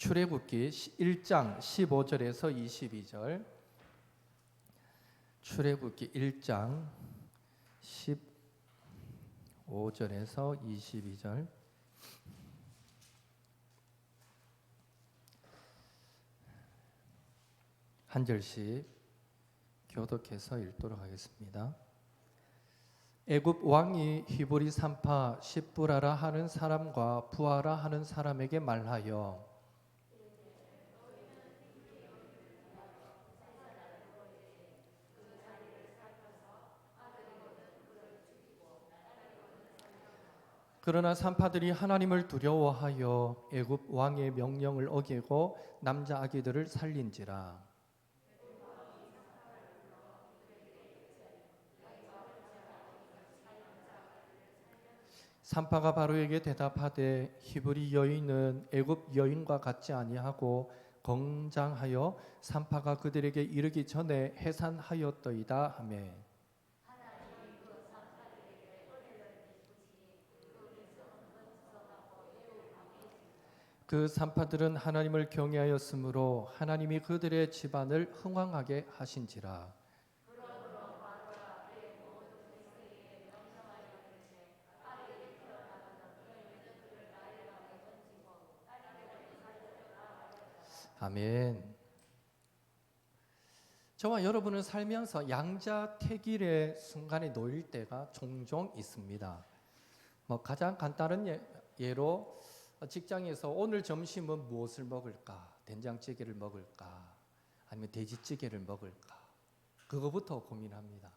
출애굽기 1장 15절에서 22절. 출애굽기 1장 15절에서 22절. 한 절씩 교독해서 읽도록 하겠습니다. 애굽 왕이 히브리 산파 십부라라 하는 사람과 부하라 하는 사람에게 말하여 그러나 산파들이 하나님을 두려워하여 애굽 왕의 명령을 어기고 남자 아기들을 살린지라. 산파가 바로에게 대답하되 히브리 여인은 애굽 여인과 같지 아니하고 건장하여 산파가 그들에게 이르기 전에 해산하였더이다 하매 그 산파들은 하나님을 경외하였으므로 하나님이 그들의 집안을 흥왕하게 하신지라. 아멘. 저와 여러분은 살면서 양자택일의 순간에 놓일 때가 종종 있습니다. 가장 간단한 예로 직장에서 오늘 점심은 무엇을 먹을까? 된장찌개를 먹을까? 아니면 돼지찌개를 먹을까? 그거부터 고민합니다.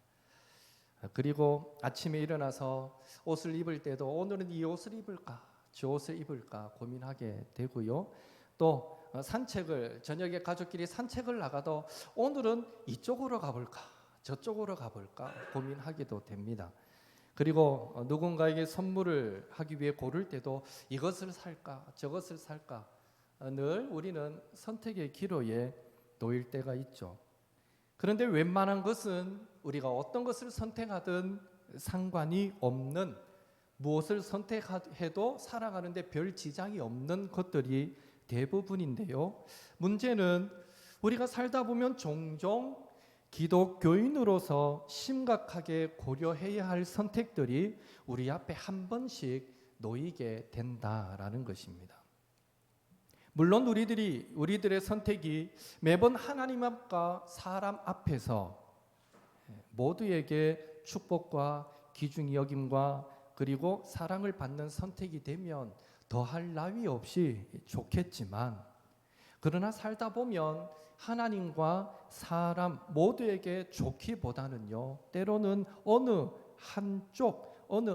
그리고 아침에 일어나서 옷을 입을 때도 오늘은 이 옷을 입을까? 저 옷을 입을까? 고민하게 되고요. 또 산책을 저녁에 가족끼리 산책을 나가도 오늘은 이쪽으로 가볼까? 저쪽으로 가볼까? 고민하기도 됩니다. 그리고 누군가에게 선물을 하기 위해 고를 때도 이것을 살까 저것을 살까 늘 우리는 선택의 기로에 놓일 때가 있죠. 그런데 웬만한 것은 우리가 어떤 것을 선택하든 상관이 없는, 무엇을 선택해도 살아가는데 별 지장이 없는 것들이 대부분인데요. 문제는 우리가 살다 보면 종종 기독교인으로서 심각하게 고려해야 할 선택들이 우리 앞에 한 번씩 놓이게 된다라는 것입니다. 물론 우리들의 선택이 매번 하나님 앞과 사람 앞에서 모두에게 축복과 귀중히 여김과 그리고 사랑을 받는 선택이 되면 더할 나위 없이 좋겠지만, 그러나 살다 보면 하나님과 사람 모두에게 좋기보다는요, 때로는 어느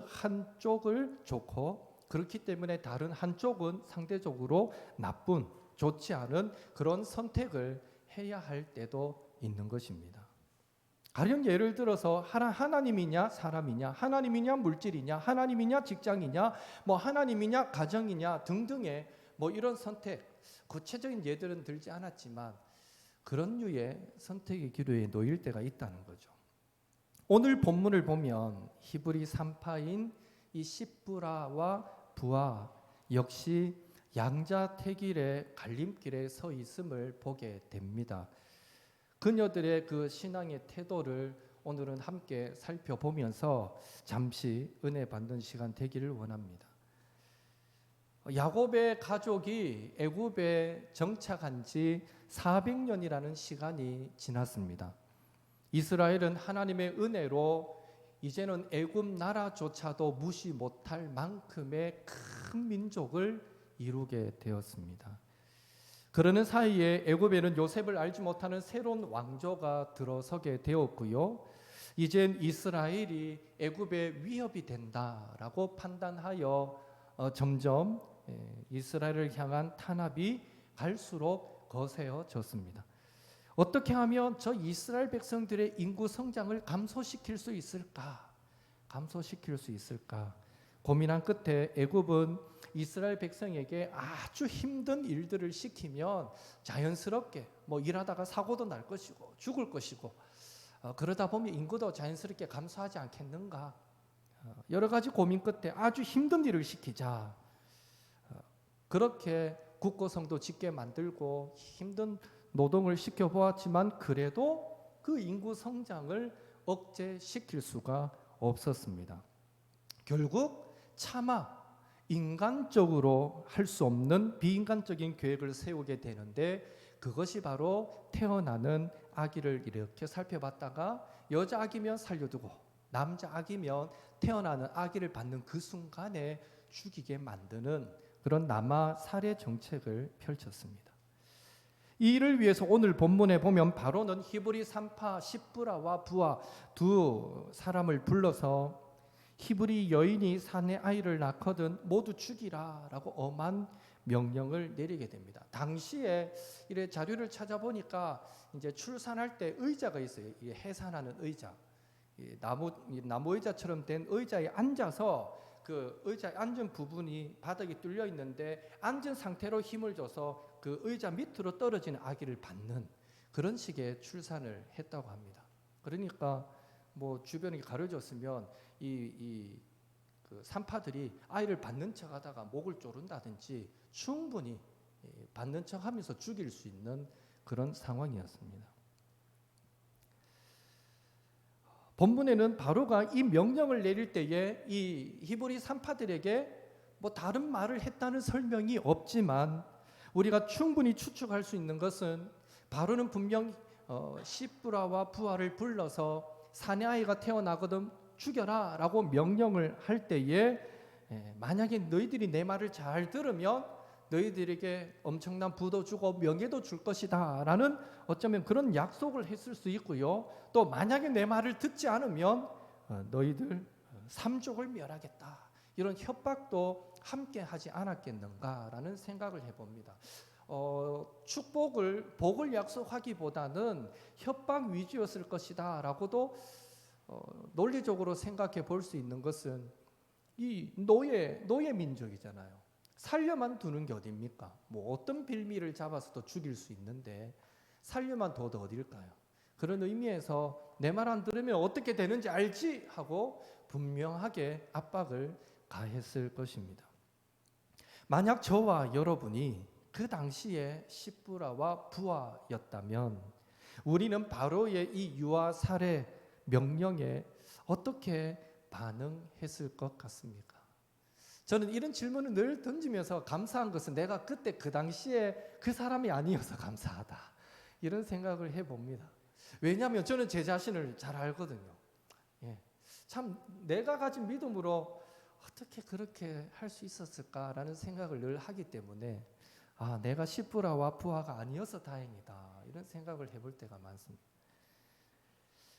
한쪽을 좋고, 그렇기 때문에 다른 한쪽은 상대적으로 나쁜, 좋지 않은 그런 선택을 해야 할 때도 있는 것입니다. 가령 예를 들어서 하나님이냐 사람이냐, 하나님이냐 물질이냐, 하나님이냐 직장이냐, 하나님이냐 가정이냐 등등의 이런 선택, 구체적인 예들은 들지 않았지만 그런 류의 선택의 기로에 놓일 때가 있다는 거죠. 오늘 본문을 보면 히브리 산파인 이 십부라와 부하 역시 양자택일의 갈림길에 서 있음을 보게 됩니다. 그녀들의 그 신앙의 태도를 오늘은 함께 살펴보면서 잠시 은혜 받는 시간 되기를 원합니다. 야곱의 가족이 애굽에 정착한 지 400년이라는 시간이 지났습니다. 이스라엘은 하나님의 은혜로 이제는 애굽 나라조차도 무시 못할 만큼의 큰 민족을 이루게 되었습니다. 그러는 사이에 애굽에는 요셉을 알지 못하는 새로운 왕조가 들어서게 되었고요. 이젠 이스라엘이 애굽의 위협이 된다라고 판단하여 점점 이스라엘을 향한 탄압이 갈수록 거세어졌습니다. 어떻게 하면 저 이스라엘 백성들의 인구 성장을 감소시킬 수 있을까? 고민한 끝에 애굽은 이스라엘 백성에게 아주 힘든 일들을 시키면 자연스럽게 일하다가 사고도 날 것이고 죽을 것이고 그러다 보면 인구도 자연스럽게 감소하지 않겠는가? 여러 가지 고민 끝에 아주 힘든 일을 시키자. 그렇게 국고성도 짓게 만들고 힘든 노동을 시켜보았지만 그래도 그 인구 성장을 억제시킬 수가 없었습니다. 결국 차마 인간적으로 할 수 없는 비인간적인 계획을 세우게 되는데, 그것이 바로 태어나는 아기를 이렇게 살펴봤다가 여자 아기면 살려두고 남자 아기면 태어나는 아기를 받는 그 순간에 죽이게 만드는 그런 남아 살해 정책을 펼쳤습니다. 이 일을 위해서 오늘 본문에 보면 바로는 히브리 산파 시브라와 부하 두 사람을 불러서 히브리 여인이 사내 아이를 낳거든 모두 죽이라라고 엄한 명령을 내리게 됩니다. 당시에 이래 자료를 찾아보니까 이제 출산할 때 의자가 있어요. 이 해산하는 의자, 나무 의자처럼 된 의자에 앉아서 그 의자에 앉은 부분이 바닥이 뚫려 있는데 앉은 상태로 힘을 줘서 그 의자 밑으로 떨어지는 아기를 받는 그런 식의 출산을 했다고 합니다. 그러니까 뭐 주변이 가려졌으면 그 산파들이 아이를 받는 척하다가 목을 조른다든지 충분히 받는 척하면서 죽일 수 있는 그런 상황이었습니다. 본문에는 바로가 이 명령을 내릴 때에 이 히브리 산파들에게 뭐 다른 말을 했다는 설명이 없지만 우리가 충분히 추측할 수 있는 것은 바로는 분명 시브라와 부하를 불러서 사내 아이가 태어나거든 죽여라 라고 명령을 할 때에 만약에 너희들이 내 말을 잘 들으면 너희들에게 엄청난 부도 주고 명예도 줄 것이다 라는 어쩌면 그런 약속을 했을 수 있고요. 또 만약에 내 말을 듣지 않으면 너희들 삼족을 멸하겠다 이런 협박도 함께 하지 않았겠는가라는 생각을 해봅니다. 복을 약속하기보다는 협박 위주였을 것이다 라고도 논리적으로 생각해 볼 수 있는 것은 이 노예 민족이잖아요. 살려만 두는 게 어딥니까? 뭐 어떤 빌미를 잡아서도 죽일 수 있는데 살려만 둬도 어딜까요? 그런 의미에서 내 말 안 들으면 어떻게 되는지 알지? 하고 분명하게 압박을 가했을 것입니다. 만약 저와 여러분이 그 당시에 시브라와 부하였다면 우리는 바로의 이 유아 살해 명령에 어떻게 반응했을 것 같습니까? 저는 이런 질문을 늘 던지면서 감사한 것은 내가 그때 그 당시에 그 사람이 아니어서 감사하다 이런 생각을 해봅니다. 왜냐하면 저는 제 자신을 잘 알거든요. 참 내가 가진 믿음으로 어떻게 그렇게 할 수 있었을까라는 생각을 늘 하기 때문에 내가 시브라와 부하가 아니어서 다행이다 이런 생각을 해볼 때가 많습니다.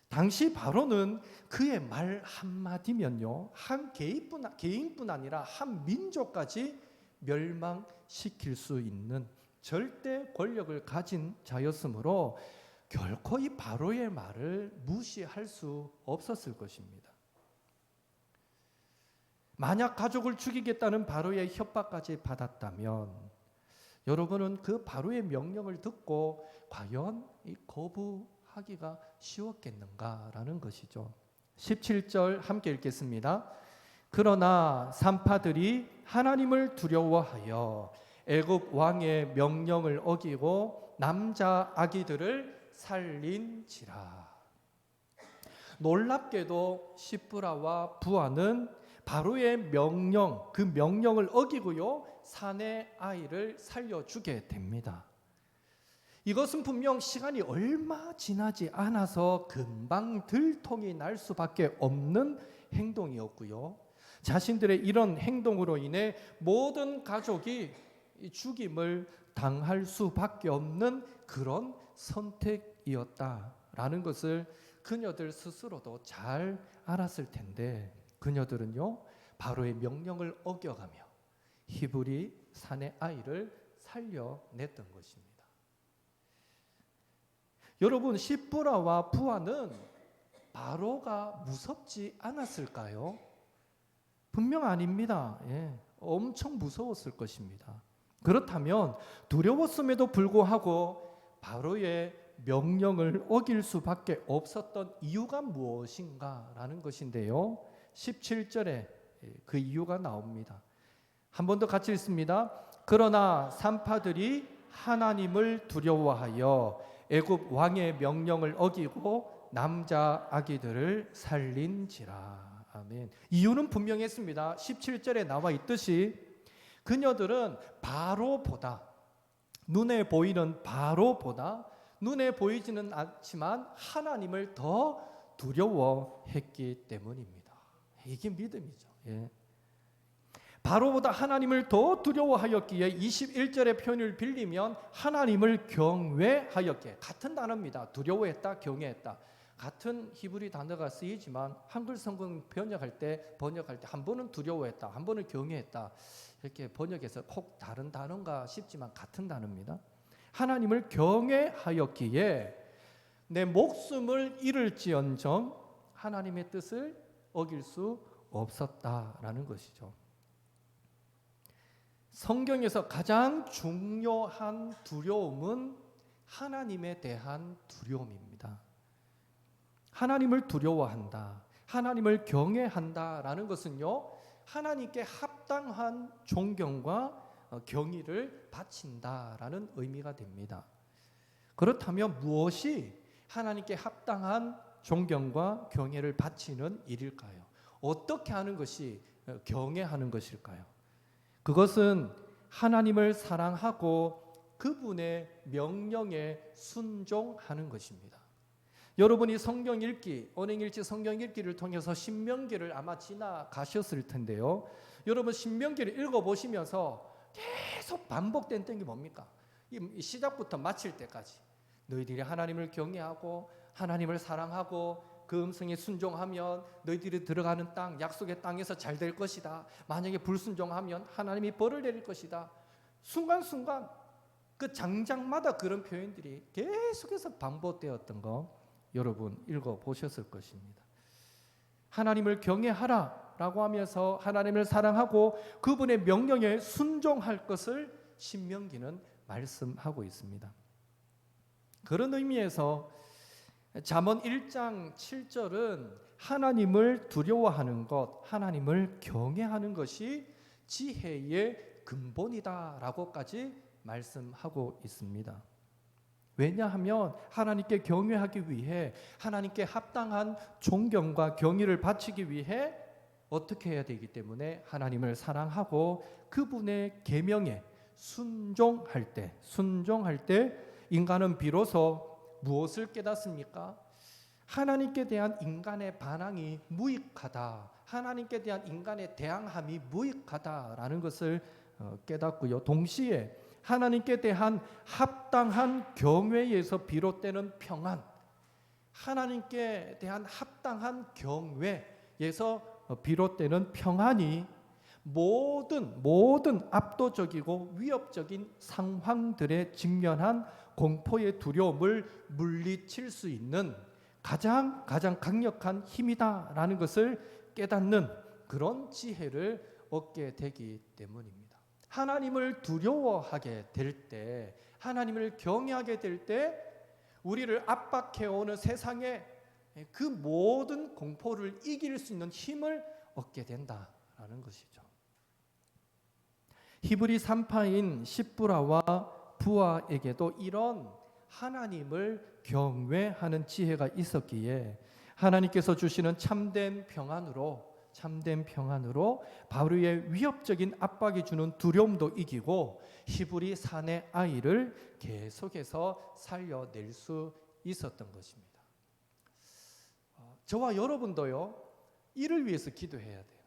당시 바로는 그의 말 한마디면요 한 개인뿐 아니라 한 민족까지 멸망시킬 수 있는 절대 권력을 가진 자였으므로 결코 이 바로의 말을 무시할 수 없었을 것입니다. 만약 가족을 죽이겠다는 바로의 협박까지 받았다면 여러분은 그 바로의 명령을 듣고 과연 거부하기가 쉬웠겠는가라는 것이죠. 17절 함께 읽겠습니다. 그러나 산파들이 하나님을 두려워하여 애굽 왕의 명령을 어기고 남자 아기들을 살린지라. 놀랍게도 시브라와 부하는 바로의 명령, 그 명령을 어기고요 사내 아이를 살려주게 됩니다. 이것은 분명 시간이 얼마 지나지 않아서 금방 들통이 날 수밖에 없는 행동이었고요. 자신들의 이런 행동으로 인해 모든 가족이 죽임을 당할 수밖에 없는 그런 선택이었다라는 것을 그녀들 스스로도 잘 알았을 텐데 그녀들은요 바로의 명령을 어겨가며 히브리 사내 아이를 살려냈던 것입니다. 여러분 시브라와 부하는 바로가 무섭지 않았을까요? 분명 아닙니다. 엄청 무서웠을 것입니다. 그렇다면 두려웠음에도 불구하고 바로의 명령을 어길 수밖에 없었던 이유가 무엇인가라는 것인데요. 17절에 그 이유가 나옵니다. 한 번 더 같이 읽습니다. 그러나 산파들이 하나님을 두려워하여 애굽 왕의 명령을 어기고 남자 아기들을 살린지라. 아멘. 이유는 분명했습니다. 17절에 나와 있듯이 그녀들은 바로보다, 눈에 보이는 바로보다 눈에 보이지는 않지만 하나님을 더 두려워했기 때문입니다. 이게 믿음이죠. 예. 바로보다 하나님을 더 두려워하였기에 21절의 표현을 빌리면 하나님을 경외하였기에, 같은 단어입니다. 두려워했다, 경외했다. 같은 히브리 단어가 쓰이지만 한글 성경 번역할 때 한 번은 두려워했다, 한 번은 경외했다, 이렇게 번역해서 꼭 다른 단어인가 싶지만 같은 단어입니다. 하나님을 경외하였기에 내 목숨을 잃을지언정 하나님의 뜻을 어길 수 없었다라는 것이죠. 성경에서 가장 중요한 두려움은 하나님에 대한 두려움입니다. 하나님을 두려워한다, 하나님을 경외한다라는 것은요, 하나님께 합당한 존경과 경의를 바친다라는 의미가 됩니다. 그렇다면 무엇이 하나님께 합당한 존경과 경외를 바치는 일일까요? 어떻게 하는 것이 경외하는 것일까요? 그것은 하나님을 사랑하고 그분의 명령에 순종하는 것입니다. 여러분이 성경 읽기, 언행일치 성경 읽기를 통해서 신명기를 아마 지나가셨을 텐데요. 여러분 신명기를 읽어보시면서 계속 반복된 게 뭡니까? 이 시작부터 마칠 때까지 너희들이 하나님을 경외하고 하나님을 사랑하고 그 음성에 순종하면 너희들이 들어가는 땅, 약속의 땅에서 잘 될 것이다. 만약에 불순종하면 하나님이 벌을 내릴 것이다. 순간순간 그 장장마다 그런 표현들이 계속해서 반복되었던 거 여러분 읽어보셨을 것입니다. 하나님을 경외하라 라고 하면서 하나님을 사랑하고 그분의 명령에 순종할 것을 신명기는 말씀하고 있습니다. 그런 의미에서 잠언 1장 7절은 하나님을 두려워하는 것, 하나님을 경외하는 것이 지혜의 근본이다라고까지 말씀하고 있습니다. 왜냐하면 하나님께 경외하기 위해, 하나님께 합당한 존경과 경의를 바치기 위해 어떻게 해야 되기 때문에 하나님을 사랑하고 그분의 계명에 순종할 때 인간은 비로소 무엇을 깨닫습니까? 하나님께 대한 인간의 반항이 무익하다, 하나님께 대한 인간의 대항함이 무익하다라는 것을 깨닫고요. 동시에 하나님께 대한 합당한 경외에서 비롯되는 평안, 하나님께 대한 합당한 경외에서 비롯되는 평안이 모든 압도적이고 위협적인 상황들에 직면한 공포의 두려움을 물리칠 수 있는 가장 강력한 힘이다라는 것을 깨닫는 그런 지혜를 얻게 되기 때문입니다. 하나님을 두려워하게 될 때, 하나님을 경외하게 될 때 우리를 압박해오는 세상의 그 모든 공포를 이길 수 있는 힘을 얻게 된다라는 것이죠. 히브리 산파인 십부라와 부하에게도 이런 하나님을 경외하는 지혜가 있었기에 하나님께서 주시는 참된 평안으로 바로의 위협적인 압박이 주는 두려움도 이기고 히브리 사내 아이를 계속해서 살려낼 수 있었던 것입니다. 저와 여러분도요, 이를 위해서 기도해야 돼요.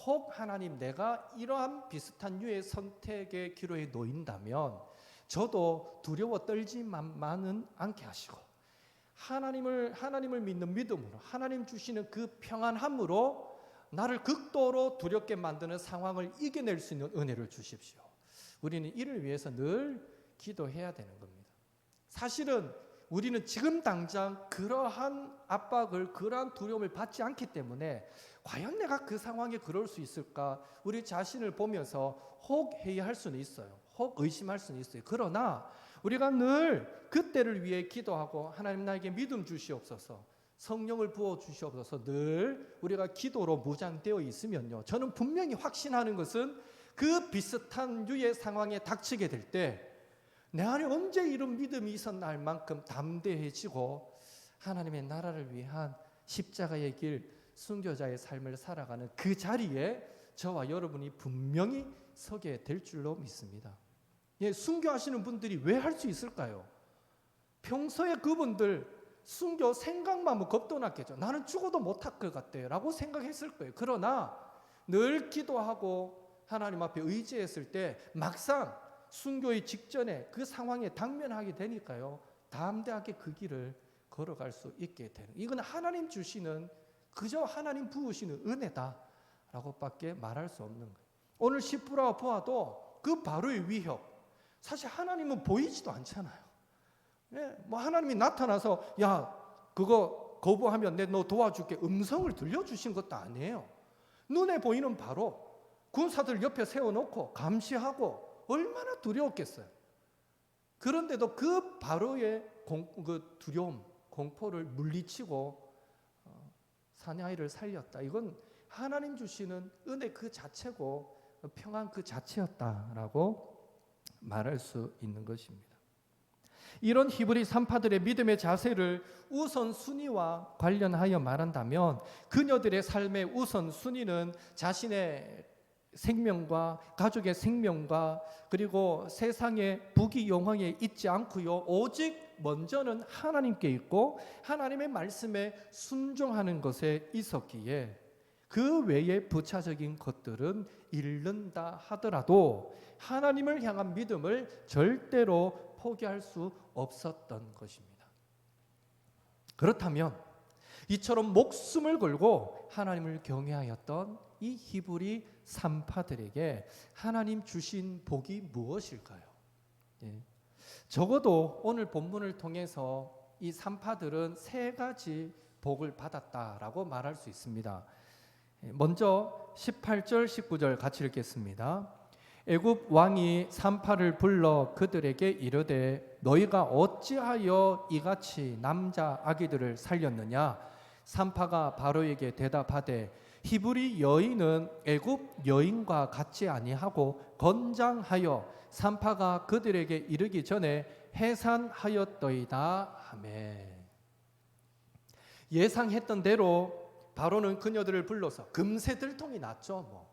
혹 하나님, 내가 이러한 비슷한 류의 선택의 기로에 놓인다면 저도 두려워 떨지만은 않게 하시고 하나님을 믿는 믿음으로, 하나님 주시는 그 평안함으로 나를 극도로 두렵게 만드는 상황을 이겨낼 수 있는 은혜를 주십시오. 우리는 이를 위해서 늘 기도해야 되는 겁니다. 사실은 우리는 지금 당장 그러한 압박을, 그러한 두려움을 받지 않기 때문에 과연 내가 그 상황에 그럴 수 있을까? 우리 자신을 보면서 혹 회의할 수는 있어요. 혹 의심할 수는 있어요. 그러나 우리가 늘 그때를 위해 기도하고 하나님 나에게 믿음 주시옵소서, 성령을 부어 주시옵소서 늘 우리가 기도로 무장되어 있으면요, 저는 분명히 확신하는 것은 그 비슷한 유의 상황에 닥치게 될 때 내 안에 언제 이런 믿음이 있었나 할 만큼 담대해지고 하나님의 나라를 위한 십자가의 길, 순교자의 삶을 살아가는 그 자리에 저와 여러분이 분명히 서게 될 줄로 믿습니다. 예, 순교하시는 분들이 왜 할 수 있을까요? 평소에 그분들 순교 생각만 하면 겁도 났겠죠. 나는 죽어도 못할 것 같아요 라고 생각했을 거예요. 그러나 늘 기도하고 하나님 앞에 의지했을 때 막상 순교의 직전에 그 상황에 당면하게 되니까요, 담대하게 그 길을 걸어갈 수 있게 되는, 이건 하나님 주시는, 그저 하나님 부으시는 은혜다라고 밖에 말할 수 없는 거예요. 오늘 시프라와 보아도 그 바로의 위협, 사실 하나님은 보이지도 않잖아요. 예, 뭐 하나님이 나타나서 야 그거 거부하면 내 너 도와줄게 음성을 들려주신 것도 아니에요. 눈에 보이는 바로 군사들 옆에 세워놓고 감시하고 얼마나 두려웠겠어요. 그런데도 그 바로의 그 두려움, 공포를 물리치고 사내아이를 살렸다. 이건 하나님 주시는 은혜 그 자체고 평안 그 자체였다라고 말할 수 있는 것입니다. 이런 히브리 산파들의 믿음의 자세를 우선순위와 관련하여 말한다면 그녀들의 삶의 우선순위는 자신의 생명과 가족의 생명과 그리고 세상의 부귀 영화에 있지 않고요, 오직 먼저는 하나님께 있고 하나님의 말씀에 순종하는 것에 있었기에 그 외의 부차적인 것들은 잃는다 하더라도 하나님을 향한 믿음을 절대로 포기할 수 없었던 것입니다. 그렇다면 이처럼 목숨을 걸고 하나님을 경외하였던 이 히브리 산파들에게 하나님 주신 복이 무엇일까요? 예. 적어도 오늘 본문을 통해서 이 산파들은 세 가지 복을 받았다라고 말할 수 있습니다. 먼저 18절 19절 같이 읽겠습니다. 애굽 왕이 산파를 불러 그들에게 이르되 너희가 어찌하여 이같이 남자 아기들을 살렸느냐? 산파가 바로에게 대답하되 히브리 여인은 애굽 여인과 같지 아니하고 건장하여 산파가 그들에게 이르기 전에 해산하였더이다 하매. 예상했던 대로 바로는 그녀들을 불러서, 금세 들통이 났죠.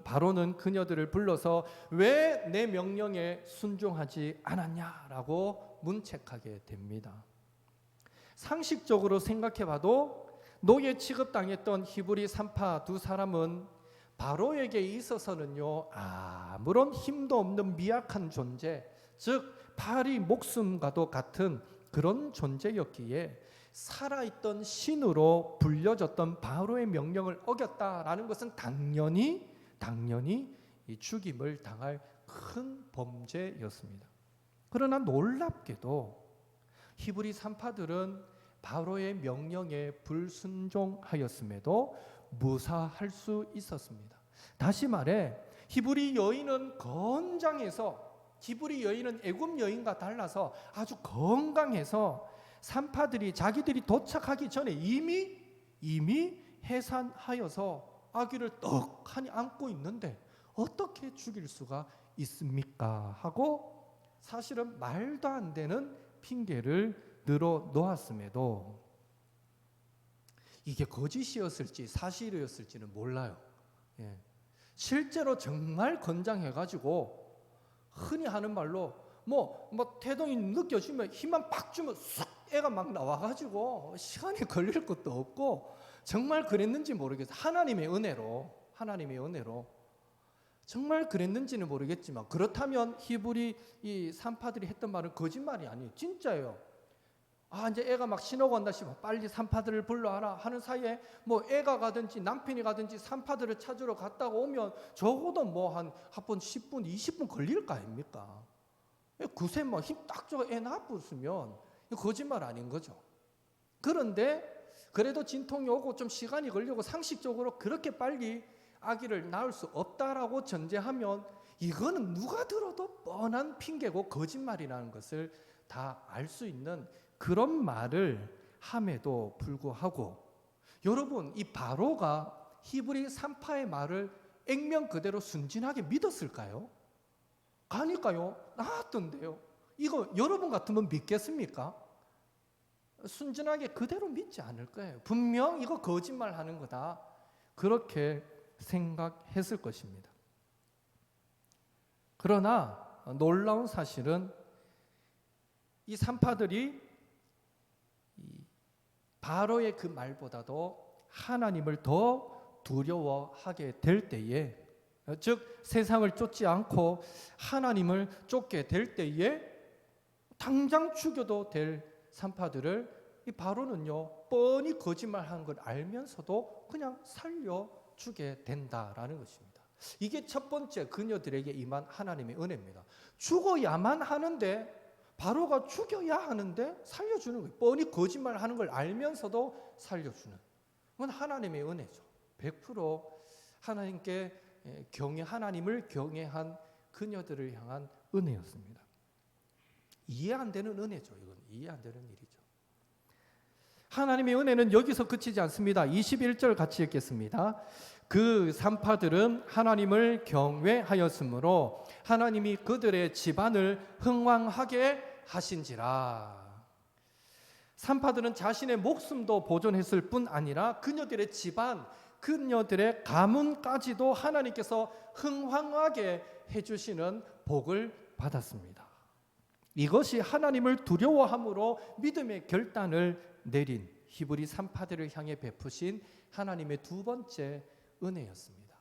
바로는 그녀들을 불러서 왜 내 명령에 순종하지 않았냐라고 문책하게 됩니다. 상식적으로 생각해봐도 노예 취급당했던 히브리 산파 두 사람은 바로에게 있어서는요, 아무런 힘도 없는 미약한 존재, 즉 파리 목숨과도 같은 그런 존재였기에 살아있던 신으로 불려졌던 바로의 명령을 어겼다라는 것은 당연히 이 죽임을 당할 큰 범죄였습니다. 그러나 놀랍게도 히브리 산파들은 바로의 명령에 불순종하였음에도 무사할 수 있었습니다. 다시 말해 히브리 여인은 건장해서, 히브리 여인은 애굽 여인과 달라서 아주 건강해서 산파들이 자기들이 도착하기 전에 이미 해산하여서 아기를 떡하니 안고 있는데 어떻게 죽일 수가 있습니까? 하고 사실은 말도 안 되는 핑계를 늘어 놓았음에도 이게 거짓이었을지 사실이었을지는 몰라요. 예. 실제로 정말 건장해가지고 흔히 하는 말로 뭐 태동이 느껴지면 힘만 팍 주면 쑥 애가 막 나와가지고 시간이 걸릴 것도 없고 정말 그랬는지 모르겠어요. 하나님의 은혜로 정말 그랬는지는 모르겠지만 그렇다면 히브리 이 산파들이 했던 말은 거짓말이 아니에요. 진짜예요. 이제 애가 막 신호가 온다 싶어 빨리 산파들을 불러와라 하는 사이에 뭐 애가 가든지 남편이 가든지 산파들을 찾으러 갔다가 오면 적어도 뭐 한 10분 20분 걸릴 거 아닙니까? 그새 뭐 힘 딱 줘서 애 낳았으면 거짓말 아닌 거죠. 그런데 그래도 진통이 오고 좀 시간이 걸리고 상식적으로 그렇게 빨리 아기를 낳을 수 없다라고 전제하면 이거는 누가 들어도 뻔한 핑계고 거짓말이라는 것을 다 알 수 있는 그런 말을 함에도 불구하고 여러분, 이 바로가 히브리 산파의 말을 액면 그대로 순진하게 믿었을까요? 가니까요, 나았던데요. 이거 여러분 같으면 믿겠습니까? 순진하게 그대로 믿지 않을 거예요. 분명 이거 거짓말하는 거다. 그렇게 생각했을 것입니다. 그러나 놀라운 사실은 이 산파들이 바로의 그 말보다도 하나님을 더 두려워하게 될 때에, 즉 세상을 쫓지 않고 하나님을 쫓게 될 때에 당장 죽여도 될 산파들을 이 바로는요 뻔히 거짓말한 걸 알면서도 그냥 살려주게 된다라는 것입니다. 이게 첫 번째 그녀들에게 임한 하나님의 은혜입니다. 죽어야만 하는데, 바로가 죽여야 하는데 살려주는 거예요. 뻔히 거짓말하는 걸 알면서도 살려주는, 그건 하나님의 은혜죠. 100% 하나님께 하나님을 경외한 그녀들을 향한 은혜였습니다. 이해 안 되는 은혜죠. 이건 이해 안 되는 일이죠. 하나님의 은혜는 여기서 그치지 않습니다. 21절 같이 읽겠습니다. 그 산파들은 하나님을 경외하였으므로 하나님이 그들의 집안을 흥왕하게 하신지라. 산파들은 자신의 목숨도 보존했을 뿐 아니라 그녀들의 집안, 그녀들의 가문까지도 하나님께서 흥왕하게 해주시는 복을 받았습니다. 이것이 하나님을 두려워함으로 믿음의 결단을 내린 히브리 산파들을 향해 베푸신 하나님의 두 번째 은혜였습니다.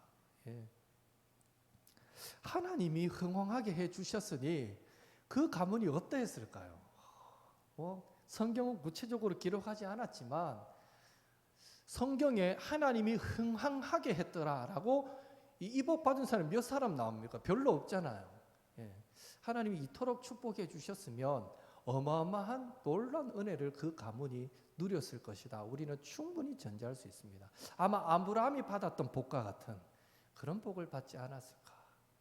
하나님이 흥왕하게 해주셨으니 그 가문이 어떠했을까요? 성경은 구체적으로 기록하지 않았지만 성경에 하나님이 흥왕하게 했더라라고 이 복 받은 사람 몇 사람 나옵니까? 별로 없잖아요. 하나님이 이토록 축복해 주셨으면 어마어마한 놀라운 은혜를 그 가문이 누렸을 것이다. 우리는 충분히 전제할 수 있습니다. 아마 아브라함이 받았던 복과 같은 그런 복을 받지 않았을까.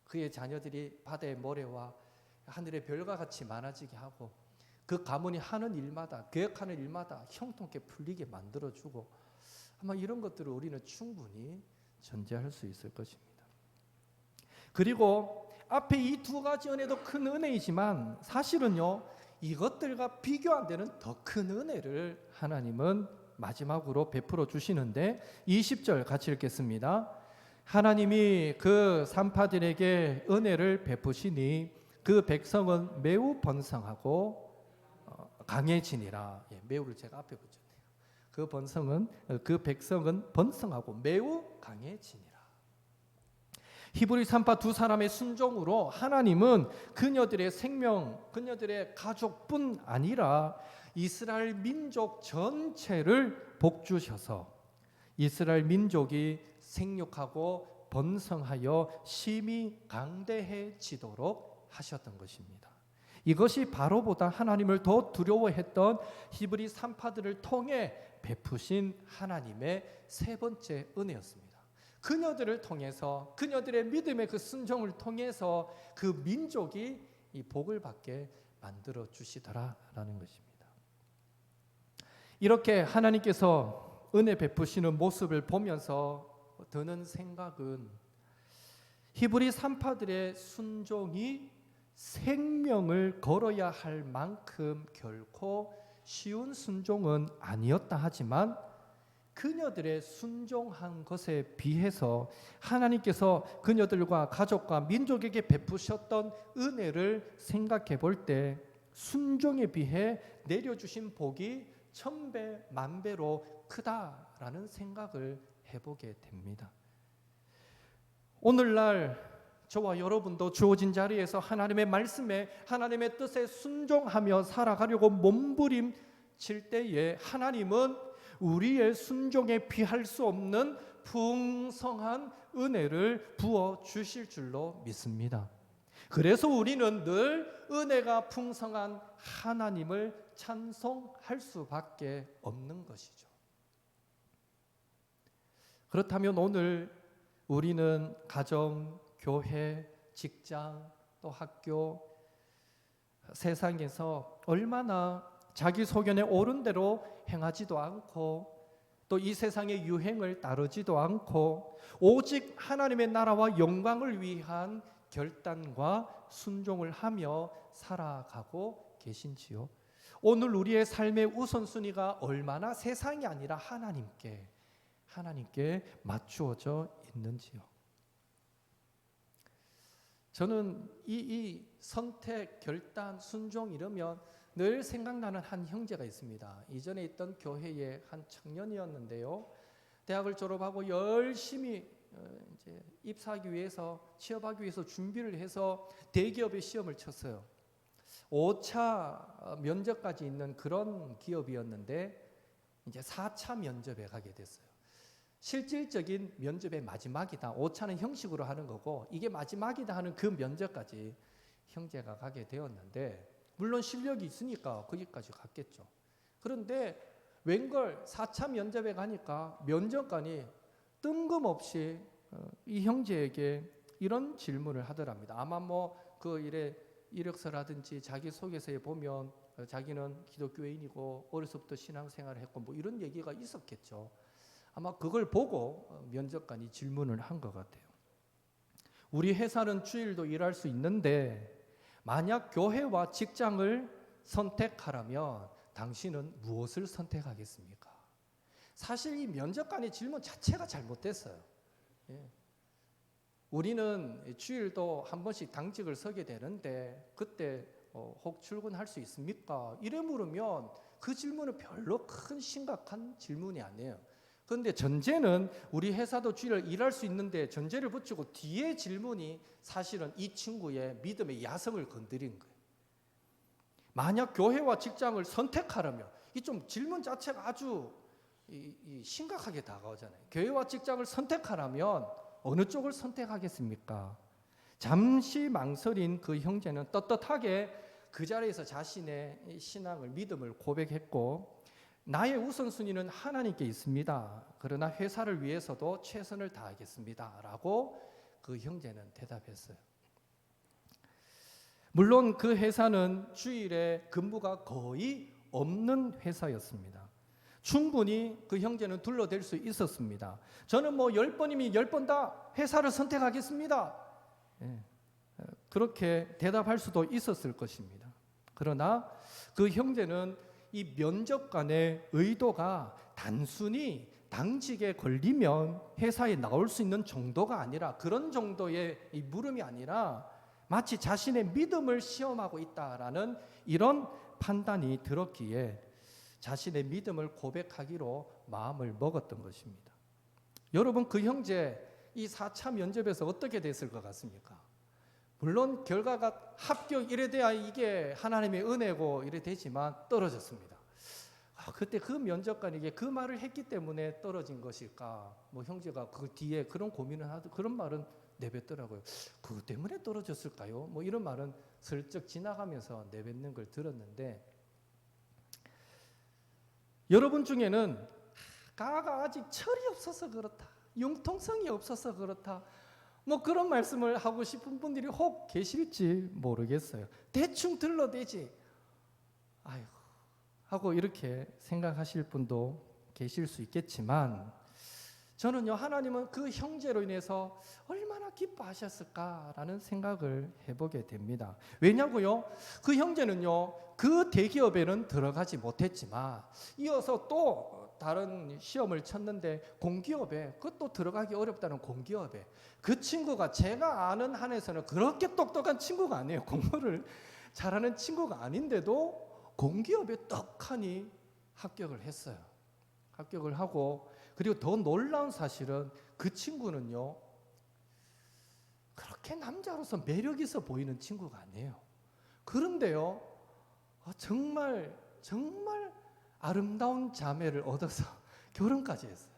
그의 자녀들이 바다의 모래와 하늘의 별과 같이 많아지게 하고 그 가문이 하는 일마다, 계획하는 일마다 형통케 풀리게 만들어주고, 아마 이런 것들을 우리는 충분히 전제할 수 있을 것입니다. 그리고 앞에 이 두 가지 은혜도 큰 은혜이지만 사실은요 이것들과 비교 안 되는 더 큰 은혜를 하나님은 마지막으로 베풀어 주시는데 20절 같이 읽겠습니다. 하나님이 그 산파들에게 은혜를 베푸시니 그 백성은 매우 번성하고 강해지니라. 매우를 제가 앞에 붙였네요. 그 백성은 번성하고 매우 강해지니라. 히브리 산파 두 사람의 순종으로 하나님은 그녀들의 생명, 그녀들의 가족뿐 아니라 이스라엘 민족 전체를 복주셔서 이스라엘 민족이 생육하고 번성하여 심히 강대해지도록 하셨던 것입니다. 이것이 바로보다 하나님을 더 두려워했던 히브리 산파들을 통해 베푸신 하나님의 세 번째 은혜였습니다. 그녀들을 통해서, 그녀들의 믿음의 그 순종을 통해서 그 민족이 이 복을 받게 만들어 주시더라라는 것입니다. 이렇게 하나님께서 은혜 베푸시는 모습을 보면서 드는 생각은 히브리 산파들의 순종이 생명을 걸어야 할 만큼 결코 쉬운 순종은 아니었다 하지만 그녀들의 순종한 것에 비해서 하나님께서 그녀들과 가족과 민족에게 베푸셨던 은혜를 생각해 볼 때 순종에 비해 내려주신 복이 천배 만배로 크다라는 생각을 해보게 됩니다. 오늘날 저와 여러분도 주어진 자리에서 하나님의 말씀에, 하나님의 뜻에 순종하며 살아가려고 몸부림칠 때에 하나님은 우리의 순종에 비할 수 없는 풍성한 은혜를 부어 주실 줄로 믿습니다. 그래서 우리는 늘 은혜가 풍성한 하나님을 찬송할 수밖에 없는 것이죠. 그렇다면 오늘 우리는 가정, 교회, 직장, 또 학교, 세상에서 얼마나 자기 소견에 옳은 대로 행하지도 않고 또 이 세상의 유행을 따르지도 않고 오직 하나님의 나라와 영광을 위한 결단과 순종을 하며 살아가고 계신지요? 오늘 우리의 삶의 우선순위가 얼마나 세상이 아니라 하나님께 맞추어져 있는지요? 저는 이 선택, 결단, 순종 이러면 늘 생각나는 한 형제가 있습니다. 이전에 있던 교회의 한 청년이었는데요. 대학을 졸업하고 열심히 이제 입사하기 위해서, 취업하기 위해서 준비를 해서 대기업에 시험을 쳤어요. 5차 면접까지 있는 그런 기업이었는데 이제 4차 면접에 가게 됐어요. 실질적인 면접의 마지막이다. 5차는 형식으로 하는 거고 이게 마지막이다 하는 그 면접까지 형제가 가게 되었는데, 물론 실력이 있으니까 거기까지 갔겠죠. 그런데 웬걸 4차 면접에 가니까 면접관이 뜬금없이 이 형제에게 이런 질문을 하더랍니다. 아마 뭐 그 일에 이력서라든지 자기소개서에 보면 자기는 기독교인이고 어려서부터 신앙생활을 했고 뭐 이런 얘기가 있었겠죠. 아마 그걸 보고 면접관이 질문을 한 것 같아요. 우리 회사는 주일도 일할 수 있는데 만약 교회와 직장을 선택하라면 당신은 무엇을 선택하겠습니까? 사실 이 면접관의 질문 자체가 잘못됐어요. 우리는 주일도 한 번씩 당직을 서게 되는데 그때 혹 출근할 수 있습니까? 이래 물으면 그 질문은 별로 큰 심각한 질문이 아니에요. 그런데 전제는 우리 회사도 주일 일할 수 있는데 전제를 붙이고 뒤에 질문이 사실은 이 친구의 믿음의 야성을 건드린 거예요. 만약 교회와 직장을 선택하려면, 이 좀 질문 자체가 아주 심각하게 다가오잖아요. 교회와 직장을 선택하라면 어느 쪽을 선택하겠습니까? 잠시 망설인 그 형제는 떳떳하게 그 자리에서 자신의 신앙을, 믿음을 고백했고, 나의 우선순위는 하나님께 있습니다. 그러나 회사를 위해서도 최선을 다하겠습니다. 라고 그 형제는 대답했어요. 물론 그 회사는 주일에 근무가 거의 없는 회사였습니다. 충분히 그 형제는 둘러댈 수 있었습니다. 저는 뭐 10번이면 10번 다 회사를 선택하겠습니다. 그렇게 대답할 수도 있었을 것입니다. 그러나 그 형제는 이 면접관의 의도가 단순히 당직에 걸리면 회사에 나올 수 있는 정도가 아니라, 그런 정도의 이 물음이 아니라 마치 자신의 믿음을 시험하고 있다라는 이런 판단이 들었기에 자신의 믿음을 고백하기로 마음을 먹었던 것입니다. 여러분, 그 형제 이 4차 면접에서 어떻게 됐을 것 같습니까? 물론 결과가 합격 이래 돼야 이게 하나님의 은혜고 이래 되지만 떨어졌습니다. 그때 그 면접관에게 그 말을 했기 때문에 떨어진 것일까? 뭐 형제가 그 뒤에 그런 고민을 하도 그런 말은 내뱉더라고요. 그것 때문에 떨어졌을까요? 뭐 이런 말은 슬쩍 지나가면서 내뱉는 걸 들었는데, 여러분 중에는 가가 아직 철이 없어서 그렇다, 융통성이 없어서 그렇다, 뭐 그런 말씀을 하고 싶은 분들이 혹 계실지 모르겠어요. 대충 들러대지 아이고 하고 이렇게 생각하실 분도 계실 수 있겠지만, 저는요, 하나님은 그 형제로 인해서 얼마나 기뻐하셨을까라는 생각을 해보게 됩니다. 왜냐고요? 그 형제는요, 그 대기업에는 들어가지 못했지만 이어서 또 다른 시험을 쳤는데 공기업에, 그것도 들어가기 어렵다는 공기업에, 그 친구가 제가 아는 한에서는 그렇게 똑똑한 친구가 아니에요. 공부를 잘하는 친구가 아닌데도 공기업에 떡하니 합격을 했어요. 합격을 하고, 그리고 더 놀라운 사실은 그 친구는요, 그렇게 남자로서 매력 있어 보이는 친구가 아니에요. 그런데요, 정말 아름다운 자매를 얻어서 결혼까지 했어요.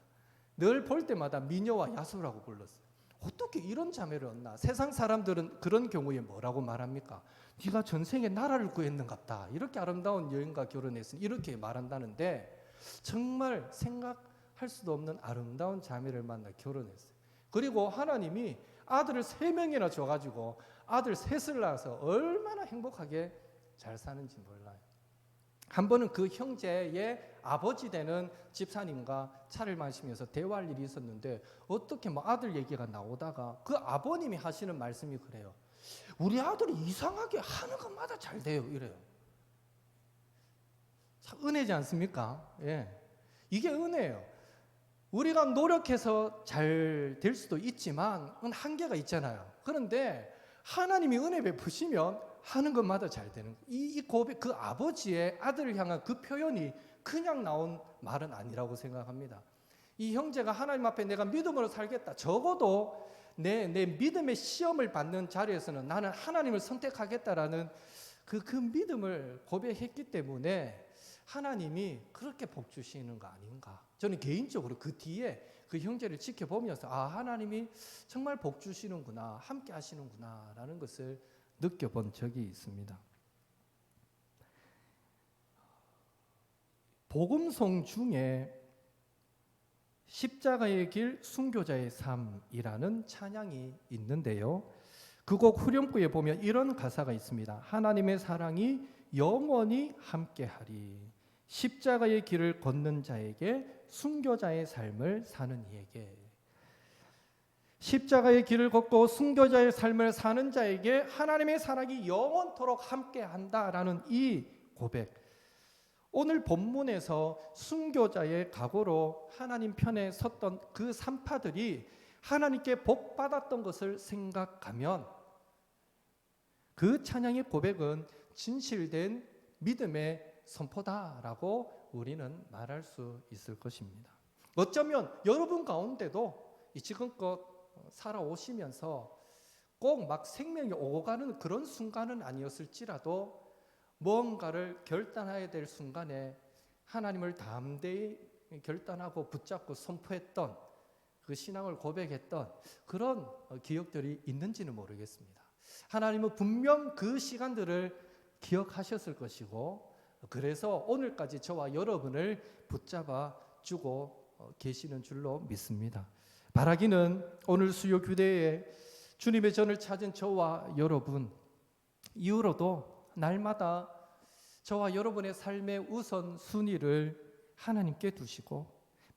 늘 볼 때마다 미녀와 야수라고 불렀어요. 어떻게 이런 자매를 얻나? 세상 사람들은 그런 경우에 뭐라고 말합니까? 네가 전생에 나라를 구했는갑다. 이렇게 아름다운 여인과 결혼했으니 이렇게 말한다는데, 정말 생각할 수도 없는 아름다운 자매를 만나 결혼했어요. 그리고 하나님이 아들을 3명이나 줘가지고 아들 셋을 낳아서 얼마나 행복하게 잘 사는지 몰라요. 한 번은 그 형제의 아버지 되는 집사님과 차를 마시면서 대화할 일이 있었는데 어떻게 뭐 아들 얘기가 나오다가 그 아버님이 하시는 말씀이 그래요. 우리 아들이 이상하게 하는 것마다 잘 돼요. 이래요. 참 은혜지 않습니까? 예. 이게 은혜예요. 우리가 노력해서 잘 될 수도 있지만 한계가 있잖아요. 그런데 하나님이 은혜 베푸시면 하는 것마다 잘 되는 거예요. 이 고백, 그 아버지의 아들을 향한 그 표현이 그냥 나온 말은 아니라고 생각합니다. 이 형제가 하나님 앞에 내가 믿음으로 살겠다. 적어도 내 믿음의 시험을 받는 자리에서는 나는 하나님을 선택하겠다라는 그 믿음을 고백했기 때문에 하나님이 그렇게 복 주시는 거 아닌가. 저는 개인적으로 그 뒤에 그 형제를 지켜보면서 하나님이 정말 복 주시는구나, 함께 하시는구나 라는 것을 느껴본 적이 있습니다. 복음송 중에 십자가의 길 순교자의 삶이라는 찬양이 있는데요. 그 곡 후렴구에 보면 이런 가사가 있습니다. 하나님의 사랑이 영원히 함께하리. 십자가의 길을 걷는 자에게 순교자의 삶을 사는 이에게. 십자가의 길을 걷고 순교자의 삶을 사는 자에게 하나님의 사랑이 영원토록 함께한다라는 이 고백. 오늘 본문에서 순교자의 각오로 하나님 편에 섰던 그 산파들이 하나님께 복 받았던 것을 생각하면 그 찬양의 고백은 진실된 믿음의 선포다라고 우리는 말할 수 있을 것입니다. 어쩌면 여러분 가운데도 지금껏 살아오시면서 꼭 막 생명이 오고 가는 그런 순간은 아니었을지라도 무언가를 결단해야 될 순간에 하나님을 담대히 결단하고 붙잡고 선포했던 그 신앙을 고백했던 그런 기억들이 있는지는 모르겠습니다. 하나님은 분명 그 시간들을 기억하셨을 것이고 그래서 오늘까지 저와 여러분을 붙잡아 주고 계시는 줄로 믿습니다. 바라기는 오늘 수요 규대에 주님의 전을 찾은 저와 여러분 이후로도 날마다 저와 여러분의 삶의 우선순위를 하나님께 두시고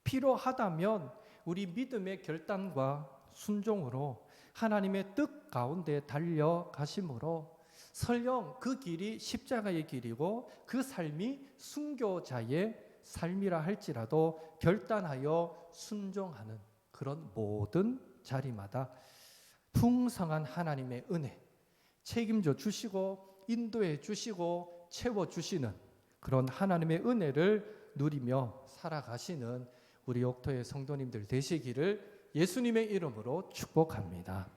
필요하다면 우리 믿음의 결단과 순종으로 하나님의 뜻 가운데 달려가심으로 설령 그 길이 십자가의 길이고 그 삶이 순교자의 삶이라 할지라도 결단하여 순종하는 그런 모든 자리마다 풍성한 하나님의 은혜 책임져 주시고 인도해 주시고 채워 주시는 그런 하나님의 은혜를 누리며 살아가시는 우리 옥토의 성도님들 되시기를 예수님의 이름으로 축복합니다.